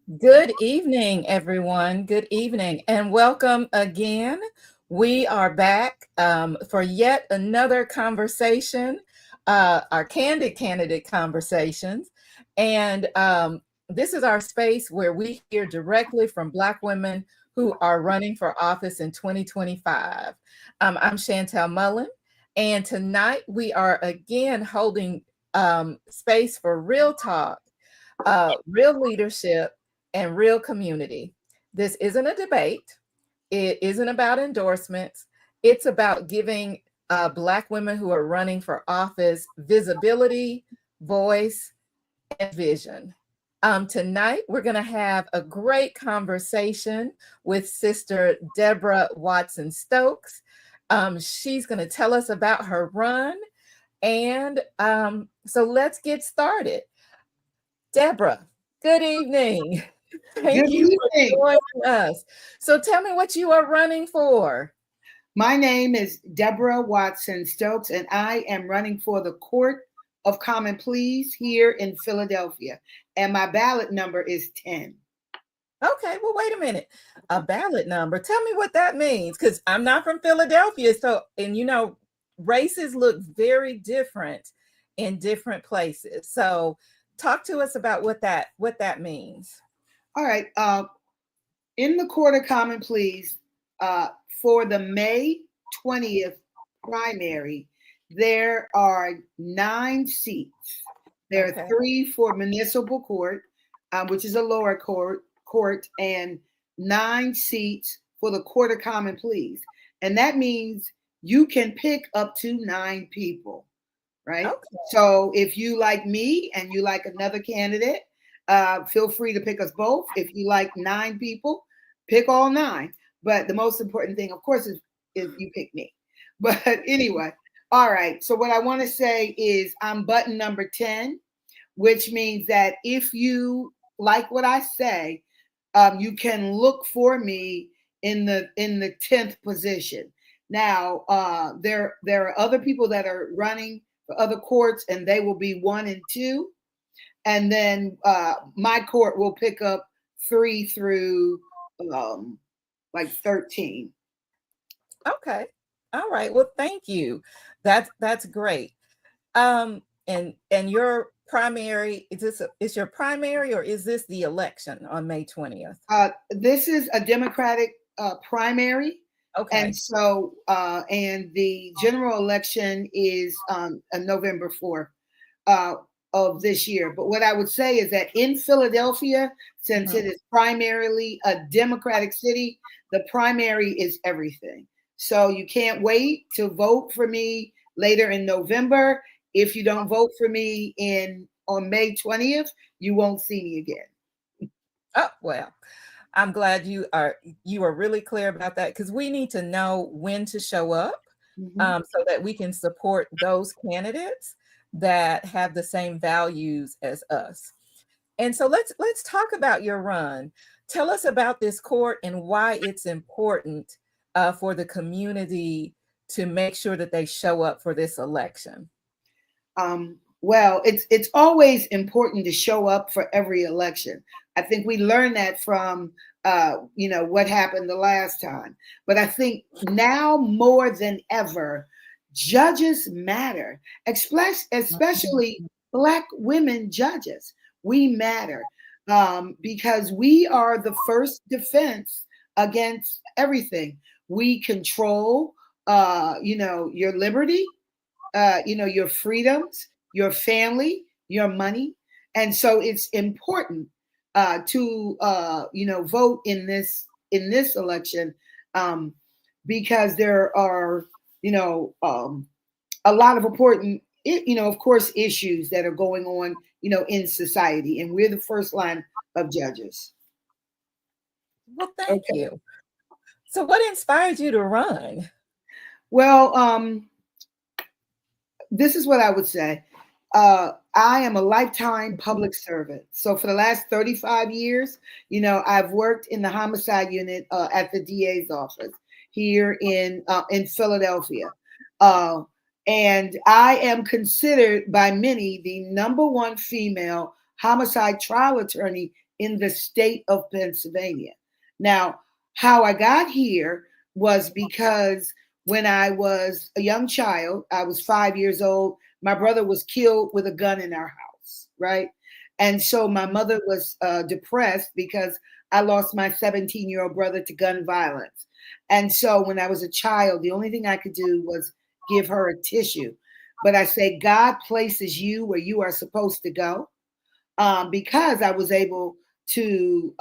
Good evening, everyone. Good evening, and welcome again. We are back for yet another conversation, our candid candidate conversations. And this is our space where we hear directly from Black women who are running for office in 2025. I'm Chantel Mullen, and tonight we are again holding space for real talk, real leadership, and real community. This isn't a debate. It isn't about endorsements. It's about giving Black women who are running for office visibility, voice, and vision. Tonight, we're going to have a great conversation with Sister Deborah Watson-Stokes. She's going to tell us about her run. And so let's get started. Deborah, good evening. Good Thank you evening. for joining us. So tell me what you are running for. My name is Deborah Watson-Stokes, and I am running for the Court of Common Pleas here in Philadelphia. And my ballot number is 10. Okay, well, wait a minute. A ballot number. Tell me what that means, because I'm not from Philadelphia. So, and races look very different in different places. So talk to us about what that means. All right. In the Court of Common Pleas, for the May 20th primary, there are 9 seats. There are 3 for municipal court, which is a lower court, and 9 seats for the Court of Common Pleas. And that means you can pick up to 9 people, right? Okay. So if you like me and you like another candidate, feel free to pick us both. If you like 9 people, pick all 9. But the most important thing, of course, is you pick me. But anyway, all right. So what I want to say is I'm button number 10, which means that if you like what I say, you can look for me in the 10th position. Now, there are other people that are running for other courts, and they will be 1 and 2. And then my court will pick up 3 through like 13. Okay. All right. Well, thank you. That's great. And your primary, is your primary, or is this the election on May 20th? This is a Democratic primary. Okay. And so and the general election is November 4th of this year. But what I would say is that in Philadelphia, since it is primarily a Democratic city, the primary is everything. So you can't wait to vote for me later in November. If you don't vote for me on May 20th, you won't see me again. Oh, well, I'm glad you are really clear about that, because we need to know when to show up, so that we can support those candidates that have the same values as us. And so let's talk about your run. Tell us about this court and why it's important for the community to make sure that they show up for this election. Well, it's always important to show up for every election. I think we learned that from what happened the last time. But I think now more than ever, judges matter, especially Black women judges. We matter because we are the first defense against everything. We control, your liberty, your freedoms, your family, your money. And so it's important to vote in this election because there are a lot of important of course issues that are going on in society, and we're the first line of judges. Well, thank you. So what inspired you to run? Well, this is what I would say. I am a lifetime public servant. So for the last 35 years, I've worked in the homicide unit at the DA's office here in Philadelphia. And I am considered by many the #1 female homicide trial attorney in the state of Pennsylvania. Now, how I got here was because when I was a young child, I was 5 years old, my brother was killed with a gun in our house, right? And so my mother was depressed because I lost my 17-year-old brother to gun violence. And so when I was a child, the only thing I could do was give her a tissue. But I say, God places you where you are supposed to go, because I was able to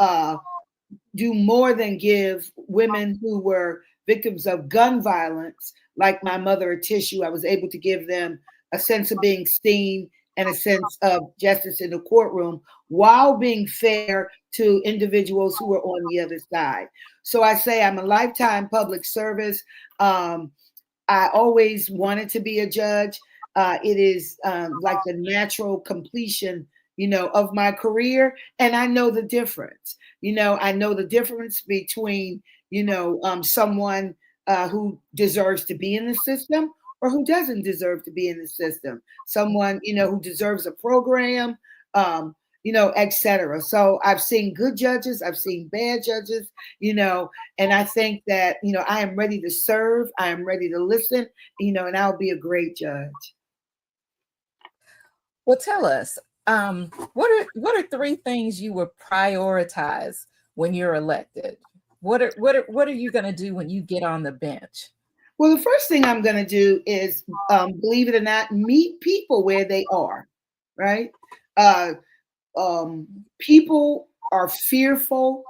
do more than give women who were victims of gun violence, like my mother, a tissue. I was able to give them a sense of being seen and a sense of justice in the courtroom while being fair to individuals who were on the other side. So I say I'm a lifetime public service. I always wanted to be a judge. It is like the natural completion, of my career. And I know the difference. I know the difference between, someone who deserves to be in the system or who doesn't deserve to be in the system. Someone, who deserves a program, etc. So I've seen good judges, I've seen bad judges, and I think that, I am ready to serve, I am ready to listen, and I'll be a great judge. Well, tell us, what are three things you would prioritize when you're elected? What are you going to do when you get on the bench? Well, the first thing I'm going to do is, believe it or not, meet people where they are, right? Uh, People are fearful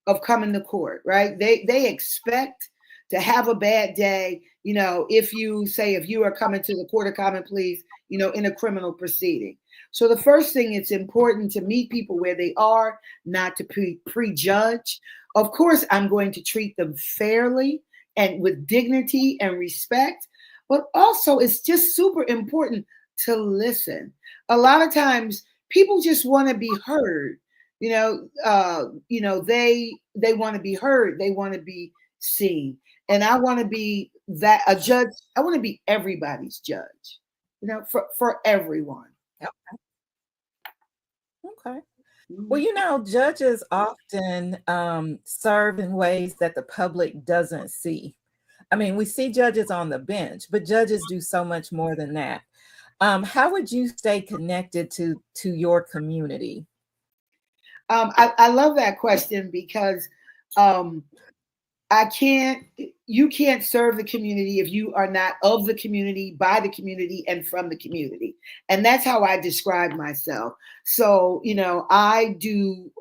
of coming to court, right? They expect to have a bad day, if you are coming to the Court of Common Pleas, in a criminal proceeding. So the first thing, it's important to meet people where they are, not to prejudge. Of course, I'm going to treat them fairly and with dignity and respect, but also it's just super important to listen. A lot of times people just want to be heard. They want to be heard. They want to be seen. And I want to be a judge. I want to be everybody's judge, for everyone. Yep. Okay. Well, Mhm. judges often serve in ways that the public doesn't see. I mean, we see judges on the bench, but judges do so much more than that. How would you stay connected to your community? I love that question because um, you can't serve the community if you are not of the community, by the community, and from the community. And that's how I describe myself. So, I do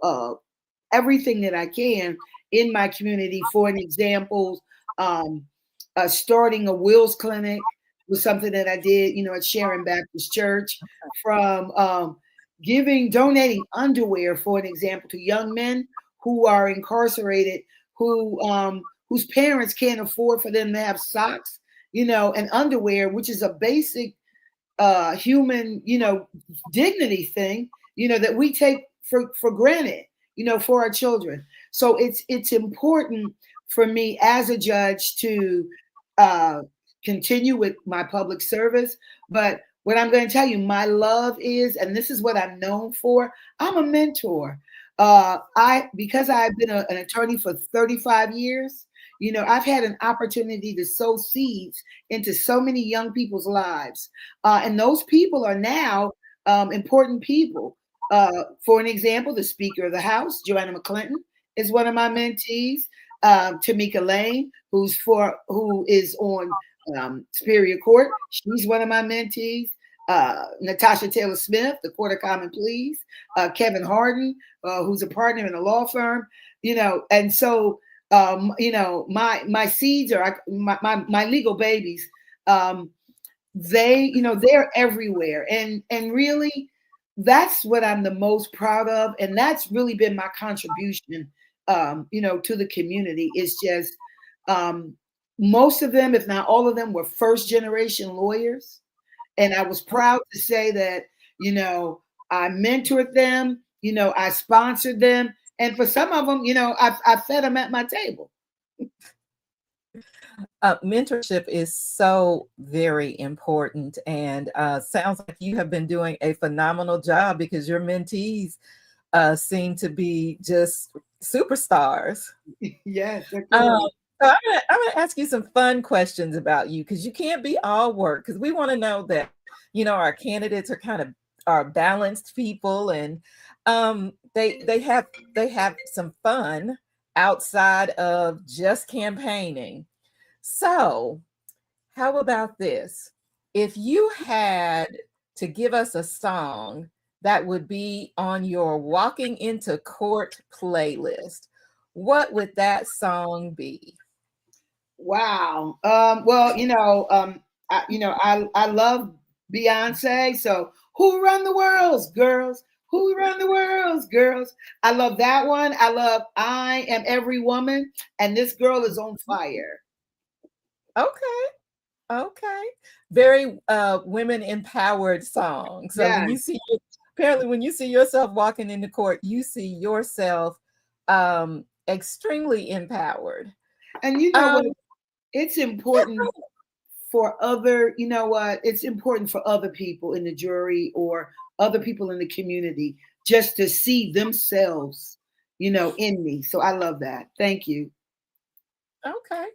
everything that I can in my community. For an example, starting a wills clinic was something that I did, at Sharon Baptist Church, from donating underwear, for an example, to young men who are incarcerated, whose parents can't afford for them to have socks, and underwear, which is a basic human, dignity thing, that we take for granted, for our children. So it's important for me as a judge to uh, continue with my public service. But what I'm going to tell you, my love is, and this is what I'm known for, I'm a mentor. Because I've been an attorney for 35 years, I've had an opportunity to sow seeds into so many young people's lives. And those people are now important people. For an example, the Speaker of the House, Joanna McClinton, is one of my mentees. Tamika Lane, who is on Superior Court, she's one of my mentees. Natasha Taylor Smith, the Court of Common Pleas. Kevin Harden, who's a partner in a law firm. And so my seeds are my legal babies. They're everywhere, and really, that's what I'm the most proud of, and that's really been my contribution, to the community. Is just most of them, if not all of them, were first generation lawyers, and I was proud to say that, I mentored them, I sponsored them, and for some of them, I fed them at my table. Mentorship is so very important, and sounds like you have been doing a phenomenal job because your mentees seem to be just superstars. Yes, they're Um, cool. so I'm gonna ask you some fun questions about you because you can't be all work because we want to know that our candidates are balanced people and they have some fun outside of just campaigning. So how about this? If you had to give us a song that would be on your walking into court playlist, what would that song be? Wow. Well, I love Beyonce. So who run the world, girls? Who run the world, girls? I love that one. I love I Am Every Woman, and this girl is on fire. Okay, okay. Very women empowered song. So Yes. apparently when you see yourself walking into court, you see yourself extremely empowered. And you know Um, what? It's important for other, you know what? It's important for other people in the jury or other people in the community just to see themselves, in me. So I love that. Thank you. okay.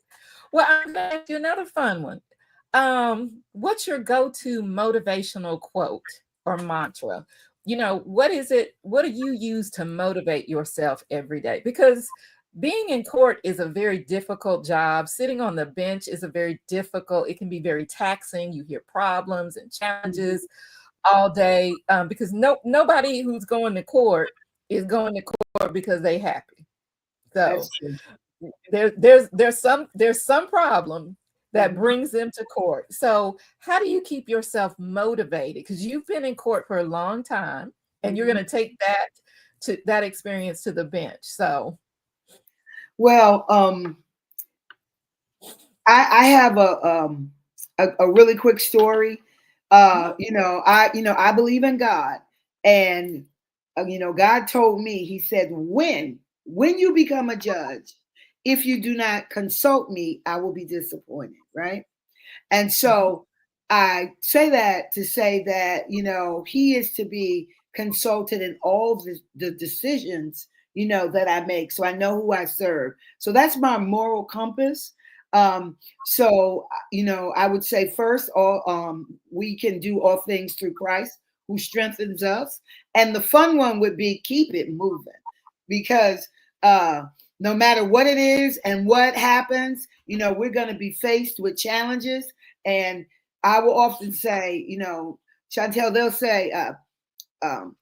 Well, I'm gonna ask you another fun one. What's your go-to motivational quote or mantra? What is it? What do you use to motivate yourself every day? Because being in court is a very difficult job. Sitting on the bench is a very difficult, it can be very taxing. You hear problems and Mhm. challenges all day because nobody who's going to court is going to court because they happy. So That's true. there's some problem that Mhm. brings them to court. So how do you keep yourself motivated? Because you've been in court for a long time, and you're going Mhm. to take that experience to the bench. So Well, I have a really quick story. I believe in God, and God told me. He said, when you become a judge, if you do not consult me, I will be disappointed. Right. And mhm, so I say that to say that, he is to be consulted in all the decisions, that I make. So I know who I serve. So that's my moral compass. I would say first, we can do all things through Christ who strengthens us. And the fun one would be keep it moving because, no matter what it is and what happens, we're going to be faced with challenges. And I will often say, Chantel, um,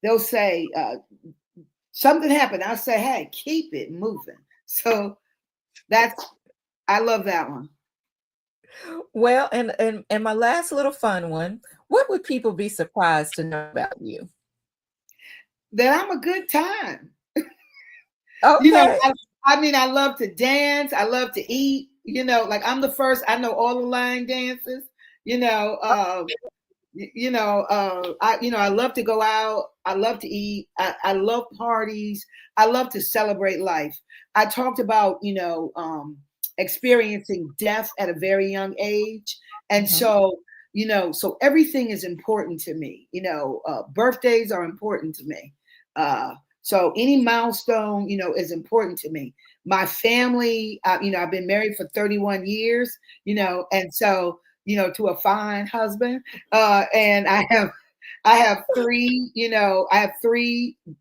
they'll say, something happened. I'll say, hey, keep it moving. So that's, I love that one. well, and my last little fun one. What would people be surprised to know about you? That I'm a good time. You know, Okay. I mean, I love to dance. I love to eat. Like I'm the first. I know all the line dances. You know, I love to go out. I love to eat. I love parties. I love to celebrate life. I talked about experiencing death at a very young age, and Mhm. so everything is important to me. Birthdays are important to me. So any milestone is important to me. My family, I've been married for 31 years. And so to a fine husband, and I have three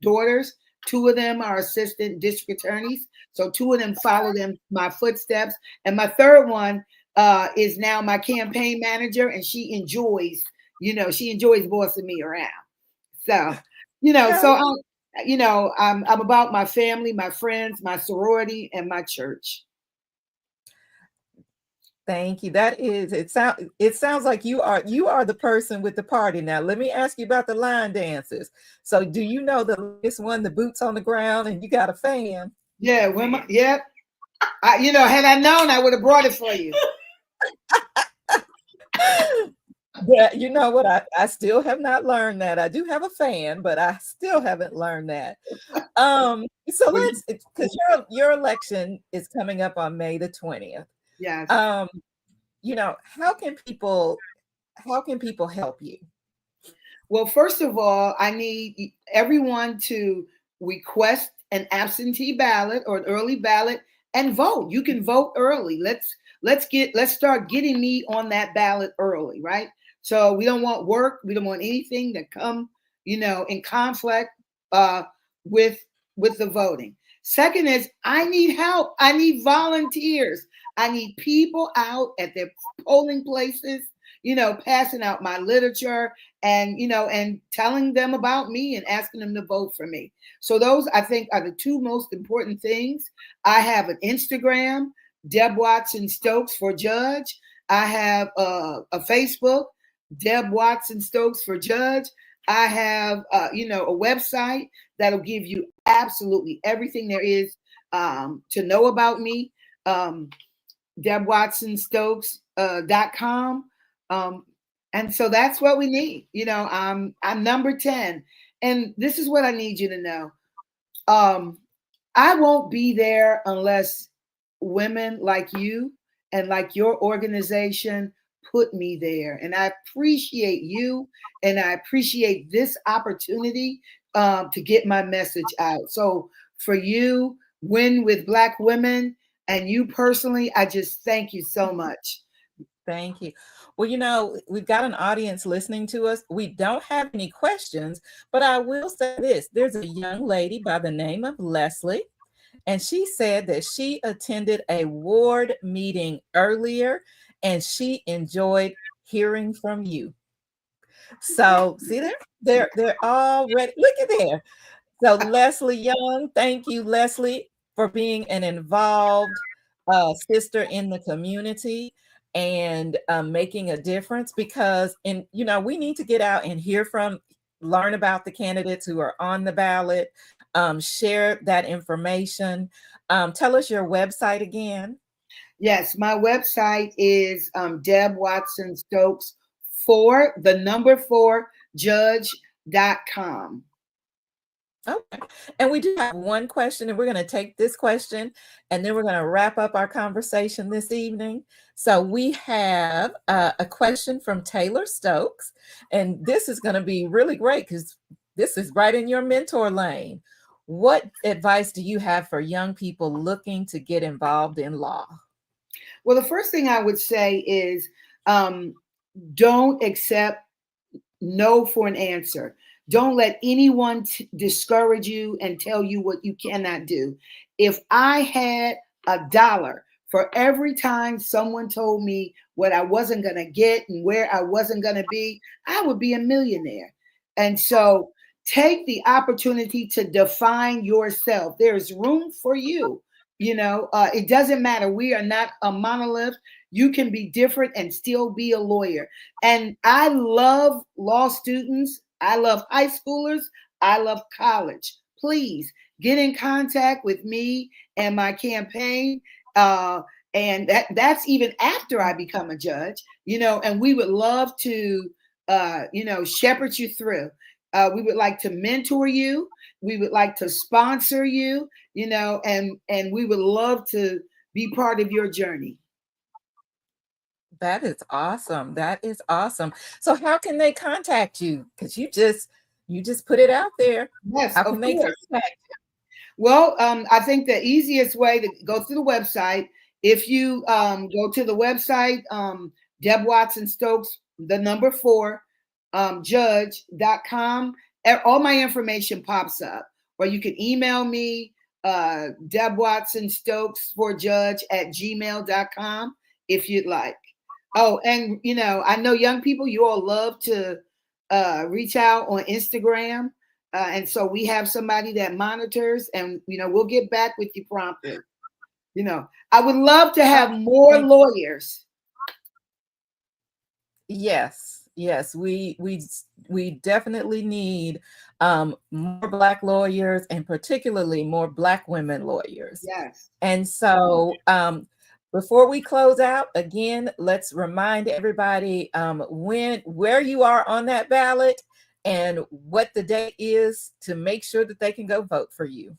daughters. Two of them are assistant district attorneys, so two of them follow them my footsteps, and my third one is now my campaign manager, and she enjoys bossing me around. So, so Okay. I'm about my family, my friends, my sorority, and my church. Thank you. It sounds like you are the person with the party. Now, let me ask you about the line dancers. So, do you know the latest one, the boots on the ground, and you got a fan? Yeah, yep. Had I known, I would have brought it for you. Yeah, you know what? I still have not learned that. I do have a fan, but I still haven't learned that. So Well, let's because your election is coming up on May the 20th. yes. Um, how can people help you? Well, first of all, I need everyone to request an absentee ballot or an early ballot and vote. You can vote early. Let's start getting me on that ballot early, right? So we don't want work. We don't want anything that come, in conflict uh, with with the voting. Second is I need help. I need volunteers. I need people out at their polling places, passing out my literature and and telling them about me and asking them to vote for me. So those I think are the two most important things. I have an Instagram, Deb Watson-Stokes for Judge. I have a Facebook, Deb Watson-Stokes for Judge. I have a website that'll give you absolutely everything there is to know about me. DebWatsonStokes.com. And so that's what we need. I'm number 10. And this is what I need you to know. I won't be there unless women like you and like your organization put me there. And I appreciate you and I appreciate this opportunity to get my message out. So for you, Win with Black Women, and you personally, I just thank you so much. Thank you. Well, we've got an audience listening to us. We don't have any questions, but I will say this. There's a young lady by the name of Leslie, and she said that she attended a ward meeting earlier and she enjoyed hearing from you. So see they're all ready. Look at there. So Leslie Young, thank you, Leslie, for being an involved sister in the community and making a difference. Because we need to get out and learn about the candidates who are on the ballot, share that information. Tell us your website again. Yes, my website is Deb Watson-Stokes for the number 4 judge.com. Okay. And we do have one question, and we're going to take this question, and then we're going to wrap up our conversation this evening. So we have a question from Taylor Stokes, and this is going to be really great because this is right in your mentor lane. What advice do you have for young people looking to get involved in law? Well, the first thing I would say is don't accept no for an answer. Don't let anyone discourage you and tell you what you cannot do. If I had $1 for every time someone told me what I wasn't going to get and where I wasn't going to be, I would be a millionaire. And so take the opportunity to define yourself. There's room for you. It doesn't matter. We are not a monolith. You can be different and still be a lawyer. And I love law students. I love high schoolers. I love college. Please get in contact with me and my campaign. And that's even after I become a judge, and we would love to, shepherd you through. We would like to mentor you. We would like to sponsor you, and we would love to be part of your journey. That is awesome. That is awesome. So how can they contact you? Because you just put it out there. Yes, How of can they course. contact you? Well, I think the easiest way to go through the website, if you go to the website, Deb Watson-Stokes, the number 4, judge.com, all my information pops up. Or you can email me, Deb Watson-Stokes for judge at gmail.com if you'd like. Oh, and I know young people, you all love to reach out on Instagram. And so we have somebody that monitors and, we'll get back with you promptly. I would love to have more lawyers. Yes, we definitely need more Black lawyers and particularly more Black women lawyers. Yes. And so before we close out, again, let's remind everybody where you are on that ballot and what the date is to make sure that they can go vote for you.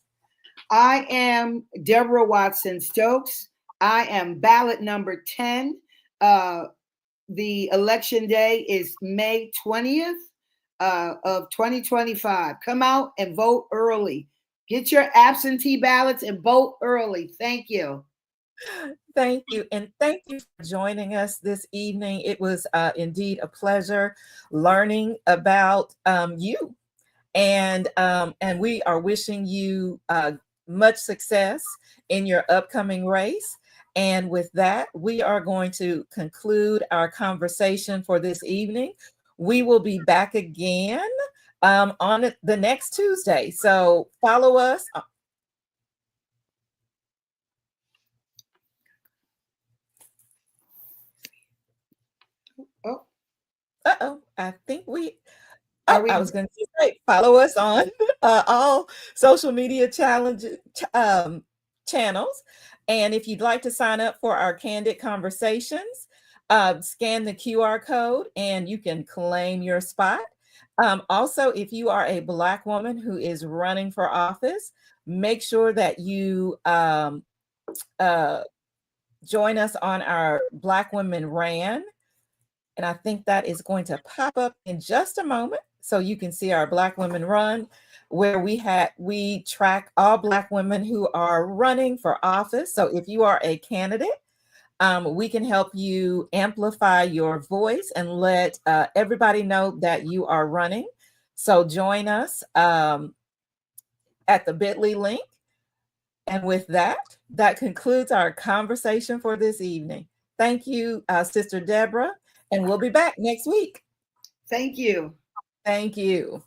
I am Deborah Watson-Stokes. I am ballot number 10. The election day is May 20th. of 2025. Come out and vote early. Get your absentee ballots and vote early. Thank you. Thank you. And thank you for joining us this evening. It was indeed a pleasure learning about you. And we are wishing you much success in your upcoming race. And with that, we are going to conclude our conversation for this evening. We will be back again on the next Tuesday. So follow us. Oh, I think we. are Oh, we? I was going to say, follow us on all social media channels. And if you'd like to sign up for our Candid Conversations, scan the QR code and you can claim your spot. Also, if you are a Black woman who is running for office, make sure that you join us on our Black Women Ran. And I think that is going to pop up in just a moment. So you can see our Black Women Run, where we track all Black women who are running for office. So if you are a candidate, we can help you amplify your voice and let everybody know that you are running. So join us at the bit.ly link. And with that, that concludes our conversation for this evening. Thank you, Sister Deborah, and we'll be back next week. Thank you. Thank you.